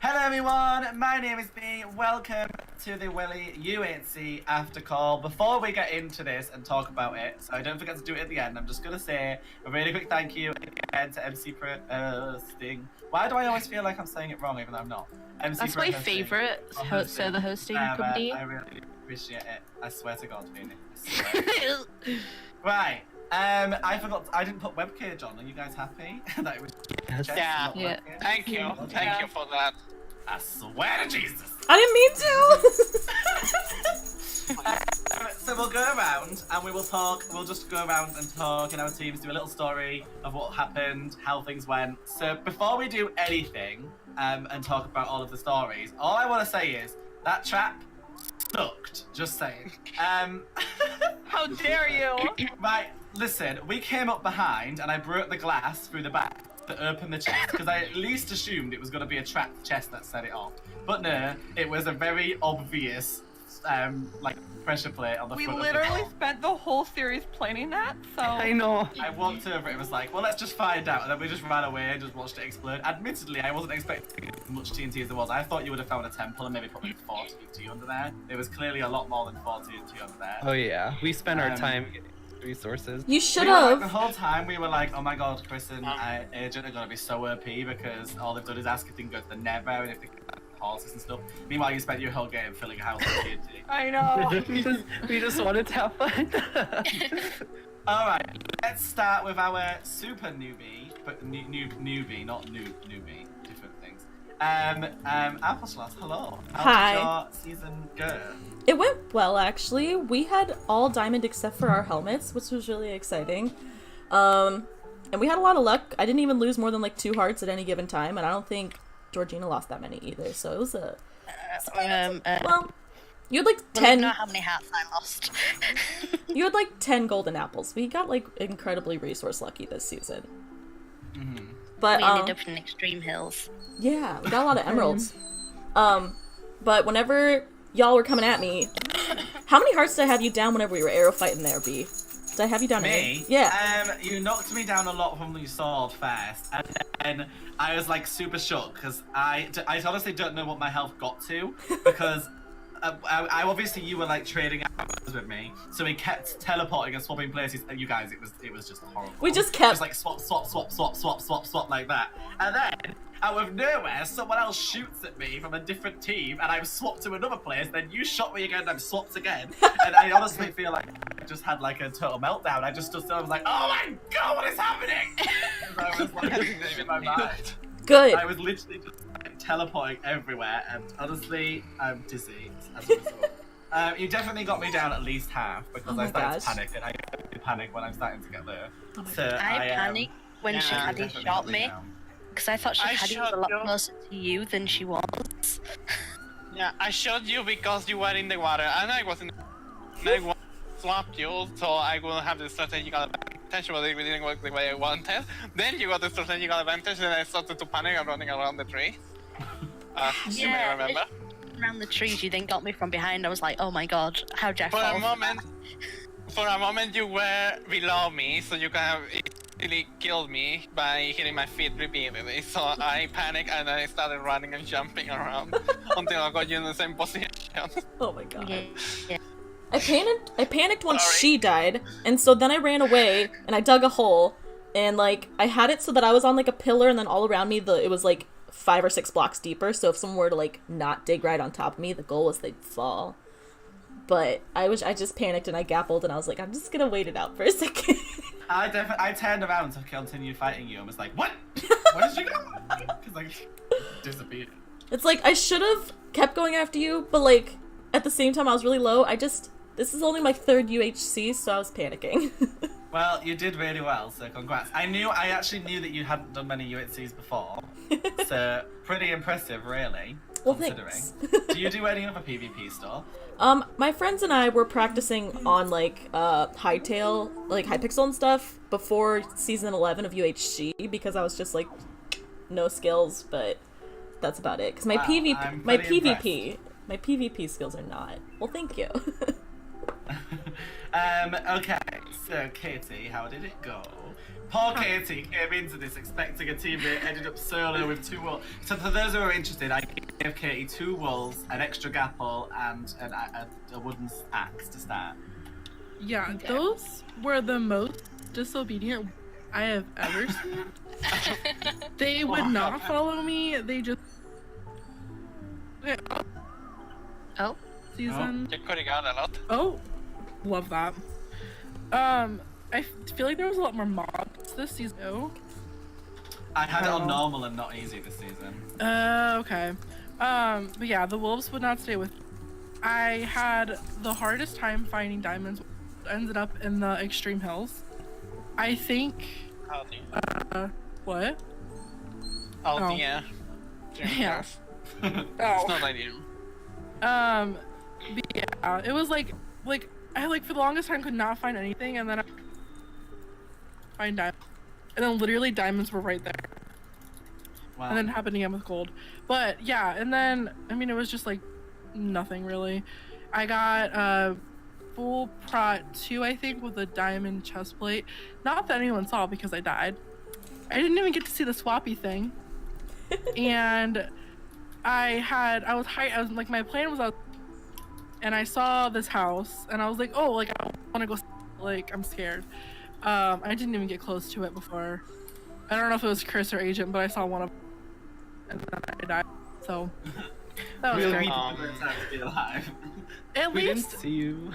Hello everyone, my name is B. Welcome to the Willy UHC After Call. Before we get into this and talk about it, so don't forget to do it at the end, I'm just going to say a really quick thank you again to MC Sting. Why do I always feel like I'm saying it wrong even though I'm not? MC That's my favourite server hosting company. I really appreciate it. I swear to God, Phoenix. Right. I forgot. I didn't put webcage on. Are you guys happy? That it was Yes. Yeah. Thank you. Thank you for that. I swear to Jesus. I didn't mean to! So we'll go around and we will talk. We'll just go around and talk in our teams, do a little story of what happened, how things went. So before we do anything and talk about all of the stories, all I want to say is that trap sucked. Just saying. How dare you? Right, listen, we came up behind and I broke the glass through the back to open the chest because I at least assumed it was going to be a trapped chest that set it off. But no, it was a very obvious like pressure plate on the We front literally of the spent the whole series planning that, so... I know. I walked over, it was like, well, let's just find out. And then we just ran away and just watched it explode. Admittedly, I wasn't expecting as much TNT as there was. I thought you would have found a temple and maybe put like 40 TNT under there. There was clearly a lot more than 40 TNT under there. Oh yeah, we spent our time getting resources. You should We were like, have. the whole time we were like, oh my god, Chris and Agent are going to be so OP because all they've done is ask if they can go to the Nether and if they can horses and stuff. Meanwhile, you spent your whole game filling a house with TNT. I know. we just wanted to have fun. Alright, let's start with our super newbie, but newbie, not newbie, different things. Applesloth, hello. How did your season go? It went well, actually. We had all diamond except for our helmets, which was really exciting. And we had a lot of luck. I didn't even lose more than like 2 hearts at any given time, and I don't think Georgina lost that many either, so it was a... well, you had like 10... I don't know how many hearts I lost. You had like 10 golden apples. We got like incredibly resource lucky this season. Mm-hmm. But We ended up in extreme hills. yeah, we got a lot of emeralds. But whenever y'all were coming at me, how many hearts did I have you down whenever we were arrow fighting there, B? Did I have you down? Me? Yeah. You knocked me down a lot from the sword first, and then I was like super shocked because I honestly don't know what my health got to because I obviously you were like trading hours with me, so we kept teleporting and swapping places. And you guys, it was just horrible. We just kept like swap like that, and then out of nowhere, someone else shoots at me from a different team, and I've swapped to another place. Then you shot me again, and I've swapped again, and I honestly feel like I just had like a total meltdown. I just stood still. I was like, "Oh my god, what is happening?" I was like in my mind. good. I was literally just like, teleporting everywhere, and honestly, I'm dizzy as a result. You definitely got me down at least half because Oh I my started gosh. to panic, and I panic when I'm starting to get low. Oh my So I panicked when yeah, Shahadi definitely shot got me, down. because I thought I Shahadi was shot a lot you. closer to you than she was. Yeah, I shot you because you were in the water, and I wasn't. I swapped you, so I will have the strategical advantage, but it didn't work the way I wanted. Then you got the strategical advantage, and I started to panic and running around the tree. You may Yeah, remember. Around the trees, you then got me from behind. I was like, oh my god, how did I For fall? a moment, you were below me, so you can have easily killed me by hitting my feet repeatedly. So I panicked and I started running and jumping around until I got you in the same position. Oh my god. Yeah, yeah. I panicked when Sorry. she died, and so then I ran away and I dug a hole, and like I had it so that I was on like a pillar, and then all around me it was like 5 or 6 blocks deeper. So if someone were to like not dig right on top of me, the goal was they'd fall. But I just panicked and I gappled and I was like, I'm just gonna wait it out for a second. I turned around to continue fighting you and was like, what? Where did you go? Because I disappeared. It's like I should have kept going after you, but like at the same time I was really low. This is only my 3rd UHC, so I was panicking. Well, you did really well, so congrats. I actually knew that you hadn't done many UHCs before, so pretty impressive, really, Well, considering. thanks. Do you do any other PvP stuff? My friends and I were practicing on like Hytale, like Hypixel and stuff before season 11 of UHC because I was just like no skills, but that's about it. Because my Wow, I'm my pretty PvP skills are not. Well, thank you. Okay, so Katie, how did it go? Poor Katie came into this expecting a teammate, ended up solo with 2 wolves. So for those who are interested, I gave Katie 2 wolves, an extra gapple, and a wooden axe to start. Yeah, those were the most disobedient I have ever seen. They would not follow me. They just Oh. season. You could have got a lot. Oh, love that. I feel like there was a lot more mobs this season. Oh. I had it on normal and not easy this season. Okay. But yeah, the wolves would not stay with me. I had the hardest time finding diamonds. Ended up in the extreme hills. I think. What? Oh. Yeah. Yeah. It's not ideal. But yeah, it was like I for the longest time could not find anything, and then I find diamonds, and then literally diamonds were right there. Wow. And then happened again with gold. But yeah, and then I mean it was just like nothing really. I got full prot 2, I think, with a diamond chest plate. Not that anyone saw because I died. I didn't even get to see the swappy thing. And I was like, my plan was out, and I saw this house, and I was like, oh, like I want to go, like I'm scared. I didn't even get close to it before. I don't know if it was Chris or Agent, but I saw one of them, and then I died. So that was great. To be alive. At We least. didn't see you.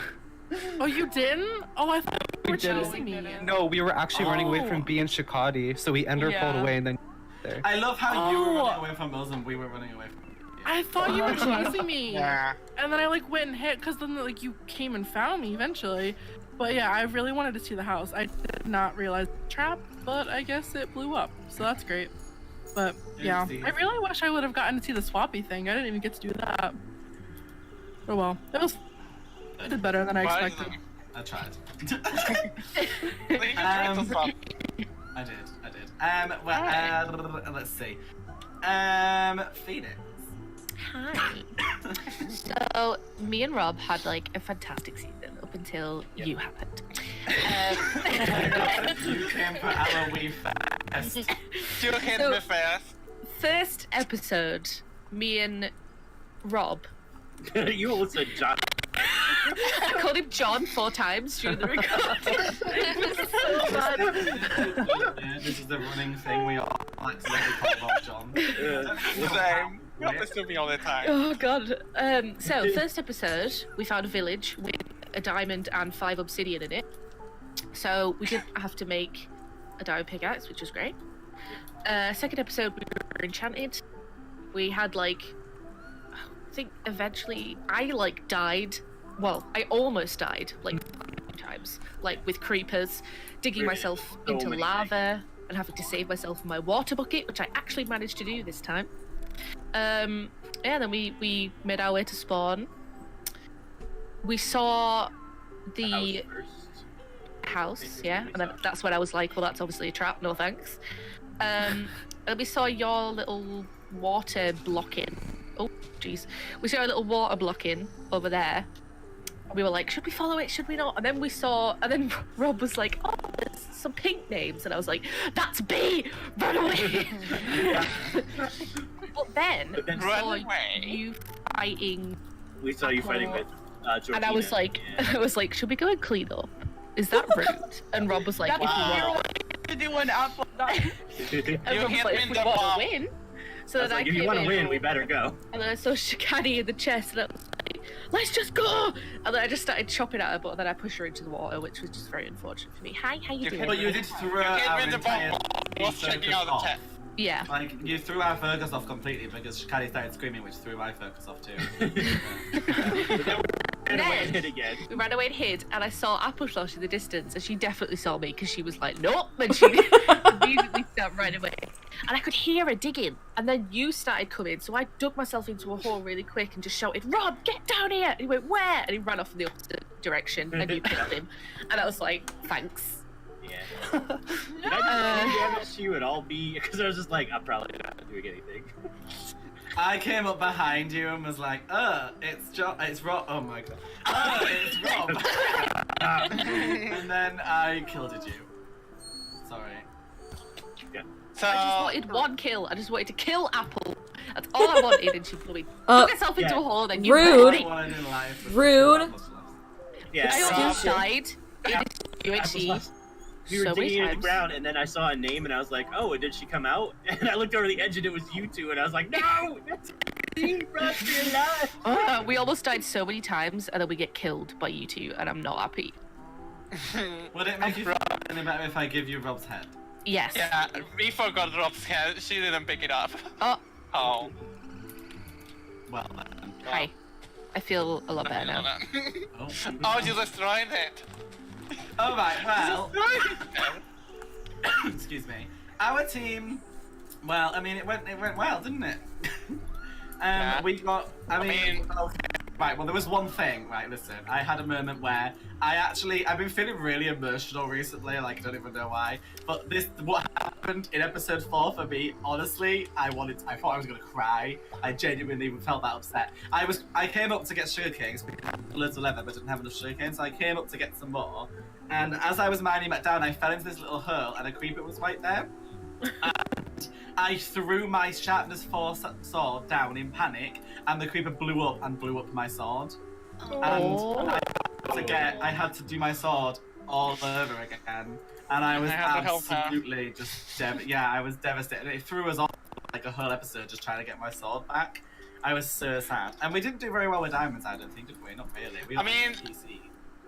Oh, you didn't? Oh, I thought you were We didn't. chasing me. No, we were actually running away Oh. from B and Shikadi, so we ender pulled Yeah. away and then there. I love how you were Oh. running away from us and we were running away from you. I thought you were chasing me. Yeah. And then I like went and hit, because then like you came and found me eventually. But yeah, I really wanted to see the house. I did not realize the trap, but I guess it blew up, so that's great. But yeah, I really wish I would have gotten to see the swappy thing. I didn't even get to do that. Oh well, I did better than I expected. I tried. They tried to swap. I did. Let's see. Phoenix. Hi. So me and Rob had like a fantastic season up until you happened. You came for Halloween fest. You hit me fast. First episode, me and Rob. You almost said John. I called him John 4 times during the recording. It was so bad. Yeah, this is the running thing we all accidentally call Bob John. Same. You happens to me all the time. Oh god. So first episode, we found a village with a diamond and 5 obsidian in it. So we didn't have to make a diamond pickaxe, which was great. Second episode, we were enchanted. We had like, I think eventually I like died. Well, I almost died like 5 times, like with creepers, digging myself into lava and having to save myself from my water bucket, which I actually managed to do this time. Yeah, then we made our way to spawn. We saw the house, yeah, and then that's when I was like, well, that's obviously a trap, no thanks. And we saw your little water blocking. Oh, jeez. We saw a little water blocking over there. We were like, should we follow it? Should we not? And then we saw, and then Rob was like, oh, there's some pink names. And I was like, that's B! Run away! But then we saw you fighting. We saw you fighting with Georgina. And I was like, should we go and clean up? Is that rude? And Rob was like, if you want to do an apple. and Rob was like, if we want to win. So then I if you came want to in, win, we better go. and then I saw Shikadi in the chest, and I was like, let's just go! And then I just started chopping at her, but then I pushed her into the water, which was just very unfortunate for me. Hi, how you doing? But you did throw our entire was checking out the off. chat. Yeah. Like, you threw our focus off completely because Shikadi started screaming, which threw my focus off too. And Then- hit again. We ran away and hid, and I saw Applesauce in the distance, and she definitely saw me because she was like, nope, and she immediately started right away. And I could hear her digging, and then you started coming, so I dug myself into a hole really quick and just shouted, Rob, get down here! And he went, where? And he ran off in the opposite direction, and you killed him. And I was like, thanks. Yeah. Did I do any damage to you at all, B? Because I was just like, I'm probably not doing anything. I came up behind you and was like, it's Rob. Oh my god. It's Rob. And then I killed you. Sorry. So, I just wanted one kill. I just wanted to kill Apple. That's all I wanted, and she blew Uh, took herself into yeah. a hole, then you Rude. died. What I did in life was Rude. to kill Apple's love. Yeah. I so almost died. Apple's UHC. we were so many digging in the times. ground, and then I saw a name, and I was like, "Oh, did she come out?" And I looked over the edge, and it was you two, and I was like, "No, that's Run for your life!" We almost died so many times, and then we get killed by you two, and I'm not happy. Would it make you feel any better if I give you Rob's head? Yes. yeah, we forgot Rob's head. She didn't pick it up. Oh, Oh. Well then. hi. I feel a lot better now. Oh, Oh, you destroyed it. All right. Well. Excuse me. Our team. Well, I mean, it went well, didn't it? Yeah. We got. I mean, mean- okay. Right. Well, there was one thing. Right. Listen, I had a moment where I've been feeling really emotional recently. Like, I don't even know why. But what happened in episode 4 for me. Honestly, I thought I was gonna cry. I genuinely felt that upset. I came up to get sugarcanes. We had loads of leather, but didn't have enough sugarcanes. So I came up to get some more. And as I was mining back down, I fell into this little hole, and a creeper was right there. And I threw my sharpness 4 sword down in panic, and the creeper blew up my sword. And I had to do my sword all over again, and I was I had to help her. absolutely just I was devastated. It threw us off like a whole episode just trying to get my sword back. I was so sad, and we didn't do very well with diamonds. I don't think, did we? Not really. We I got mean- PC.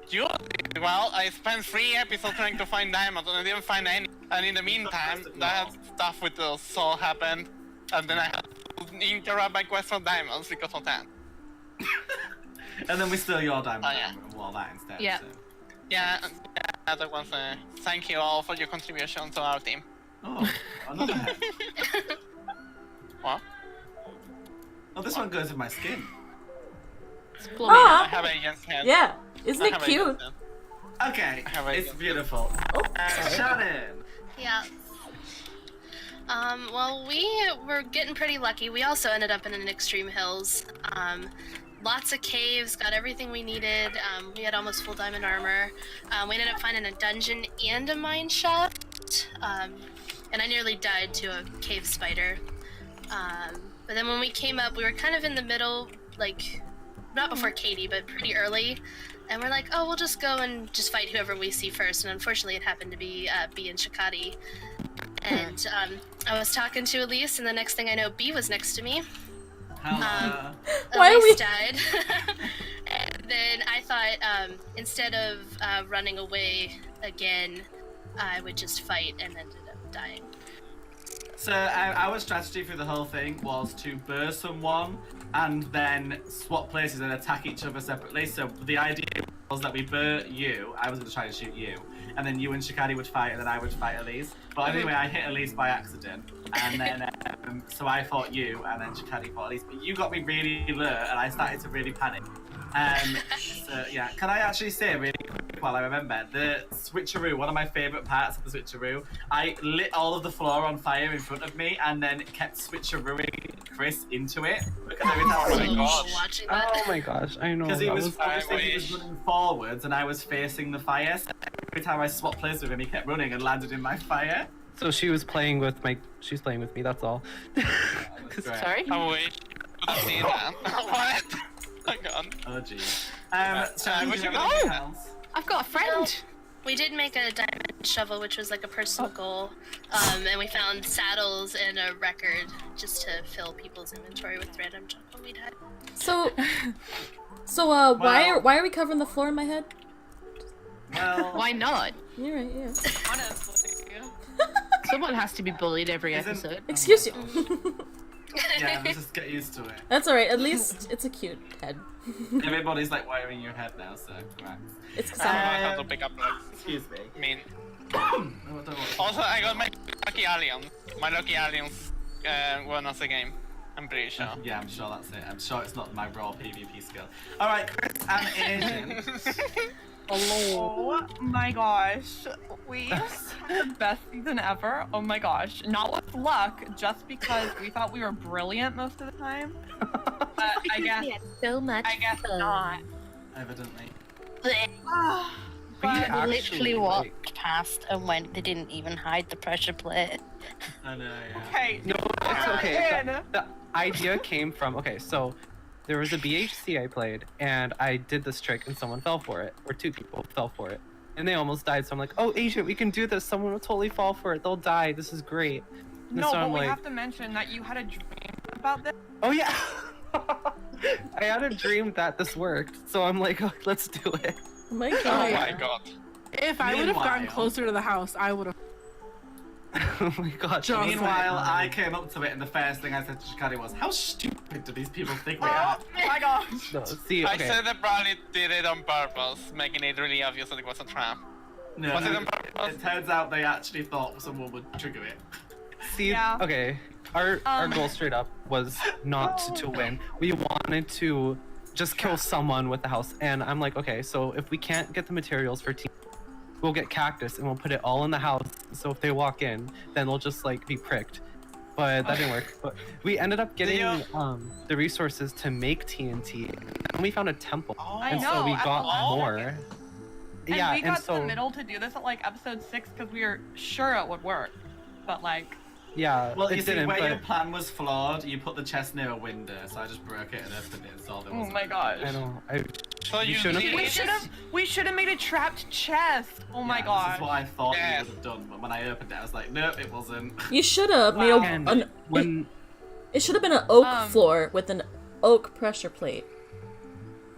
You did well. I spent 3 episodes trying to find diamonds and I didn't find any. And in the meantime, that stuff with the soul happened. And then I had to interrupt my quest for diamonds because of that. And then we stole your diamond Oh, yeah. and all that instead. Yeah. So. Yeah, that was thank you all for your contribution to our team. Oh, another head. What? Oh, this one goes in my skin. It's blooming. I Ah, have agent's head. yeah. Isn't I it have cute? agent's head. Okay, I have it's ideas. beautiful. Oh, Shannon. Yeah. Well, we were getting pretty lucky. We also ended up in an extreme hills. Lots of caves, got everything we needed. We had almost full diamond armor. We ended up finding a dungeon and a mine shaft. And I nearly died to a cave spider. But then when we came up, we were kind of in the middle, like, not before Katie, but pretty early. And we're like, oh, we'll just go and just fight whoever we see first. And unfortunately, it happened to be B and Shikati. And I was talking to Elise, and the next thing I know, B was next to me. How, Why are Elise we- died. And then I thought, instead of running away again, I would just fight and ended up dying. So our strategy through the whole thing was to burr someone and then swap places and attack each other separately. So the idea was that we burr you, I was going to try to shoot you, and then you and Shikari would fight, and then I would fight Elise. But anyway, I hit Elise by accident, and then so I fought you, and then Shikari fought Elise. But you got me really low, and I started to really panic. So yeah, can I actually say really quick while I remember the switcheroo? One of my favourite parts of the switcheroo. I lit all of the floor on fire in front of me, and then kept switcherooing Chris into it because every time I Oh was my gosh. Watching that. Oh my gosh, I know. because he that was I obviously he was wish. running forwards and I was facing the fire. So every time I swapped places with him, he kept running and landed in my fire. So she's playing with me, that's all. Great. Sorry? I wish you could see that. What? Hang on. Oh gee. So I do wish you I have could- anything else? I've got a friend. We did make a diamond shovel, which was like a personal goal, and we found saddles and a record just to fill people's inventory with random junk that we'd had. So, why are we covering the floor in my head? Well, Why not? You're right. Yeah. Honestly. Someone has to be bullied every Isn't- episode. Excuse you. yeah, let's just get used to it. That's alright. At least it's a cute head. Everybody's like wiring your head now, so right. It's 'cause I don't I'm- know how to pick up legs. Excuse me. I mean, Oh, I don't want- also I got my lucky aliens. My lucky aliens won us a game. I'm pretty sure. Yeah, I'm sure that's it. I'm sure it's not my raw PvP skill. Alright, Chris and Asian. Oh my gosh. We had the best season ever. Oh my gosh. Not with luck, just because we thought we were brilliant most of the time. But I guess So much. I guess not. Evidently. We But actually, literally like- walked past and went. They didn't even hide the pressure plate. I know, yeah. okay. No, it's okay. Ryan. The idea came from so there was a BHC I played, and I did this trick, and someone fell for it, or 2 people fell for it, and they almost died. So I'm like, oh, Agent, we can do this. Someone will totally fall for it. They'll die. This is great. And No, so but I'm we like, have to mention that you had a dream about this. oh yeah. I had a dream that this worked, so I'm like, oh, let's do it. Oh my Oh god. my god. If I would have gotten Meanwhile- closer to the house, I would have. Oh my god. Just Meanwhile, I came up to it and the first thing I said to Shikari was, how stupid do these people think we are? Oh my gosh. No, see, I okay. said that Brownie did it on purpose, making it really obvious that it was a trap. No, Was it no, on purpose? it turns out they actually thought someone would trigger it. See, Yeah. okay, our goal straight up was not to win. We wanted to just kill someone with the house, and I'm like, okay, so if we can't get the materials for team, we'll get cactus and we'll put it all in the house. So if they walk in, then they'll just like be pricked. But that didn't work. But we ended up getting the resources to make TNT, and we found a temple, I and know, so we at the got last more. second. Yeah, And we got and so to the middle to do this at like episode 6 because we were sure it would work. But like, yeah, Well, it you see, didn't. where But your plan was flawed, you put the chest near a window, so I just broke it and opened it and saw there was oh my gosh. I know. So You you shouldn't have- did- We should have made a trapped chest. Oh my This gosh. is what I thought Yes. you would have done, but when I opened it, I was like, nope, it wasn't. You should have made Wow. And when it should have been an oak Um, floor with an oak pressure plate.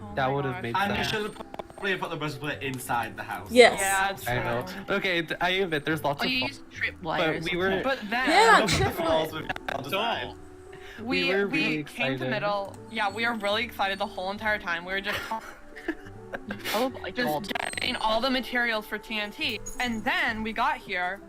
Oh that my would have gosh. made And you sense. should have probably put the breastplate inside the house. Yes. Yeah, it's I know. true. Okay, I admit there's lots Or of you faults, use trip but wires. we were But then Yeah, Look at the triplet. flaws with our design. We were really came to excited. middle. Yeah, we were really excited the whole entire time. We were just Oh my god. just getting all the materials for TNT. And then we got here,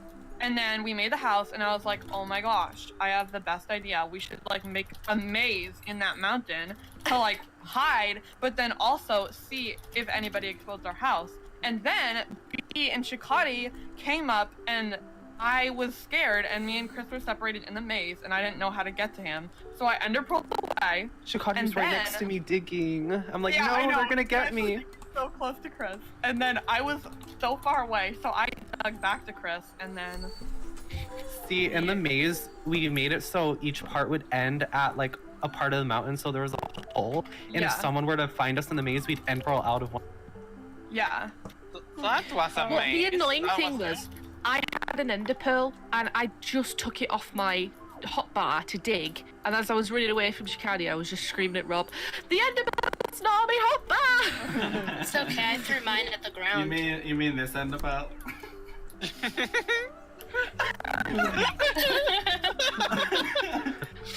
and then we made the house, and I was like, oh my gosh, I have the best idea. We should like make a maze in that mountain to like hide, but then also see if anybody explodes our house. And then B and Shikari came up, and I was scared, and me and Chris were separated in the maze, and I didn't know how to get to him. So I enderpearled away. Shikari's and right then- next to me digging. I'm like, Yeah, I no, know. they're gonna get Chris was me. so close to Chris. And then I was so far away, so I dug back to Chris, and then See, in the maze, we made it so each part would end at like a part of the mountain, so there was a hole. And Yeah. if someone were to find us in the maze, we'd end roll out of one. yeah. So that was amazing. Well, the annoying thing was, I had an ender pearl and I just took it off my hotbar to dig, and as I was running away from Shikari, I was just screaming at Rob, "The ender pearl's not on my hotbar!" It's okay, I threw mine at the ground. You mean this end about?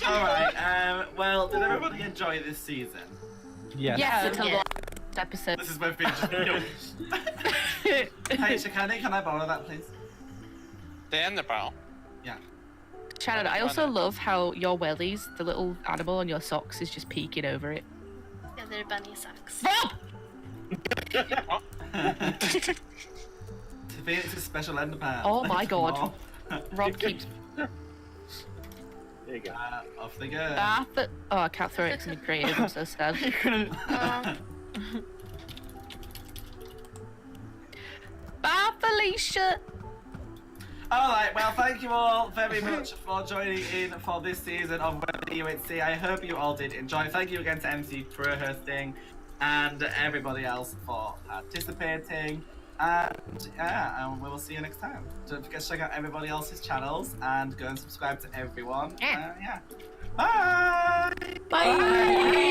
Alright, well, did everybody enjoy this season? Yes. Yes, until Yeah. the last episode. This is my favorite. Hey, Shikani, can I borrow that, please? The Enderpearl. Yeah. Shannon, I also love how your wellies, the little animal on your socks, is just peeking over it. Yeah, they're bunny socks. Phoenix's special enderpearl. Oh my god. Oh. Rob keeps. There you go. Off they go. Oh, I can't throw it to me creative. I'm so sad. Bye, Felicia. Alright, well, thank you all very much for joining in for this season of Weather UHC. I hope you all did enjoy. Thank you again to MC for hosting and everybody else for participating. And yeah, we will see you next time. Don't forget to check out everybody else's channels and go and subscribe to everyone. Yeah. Bye! Bye.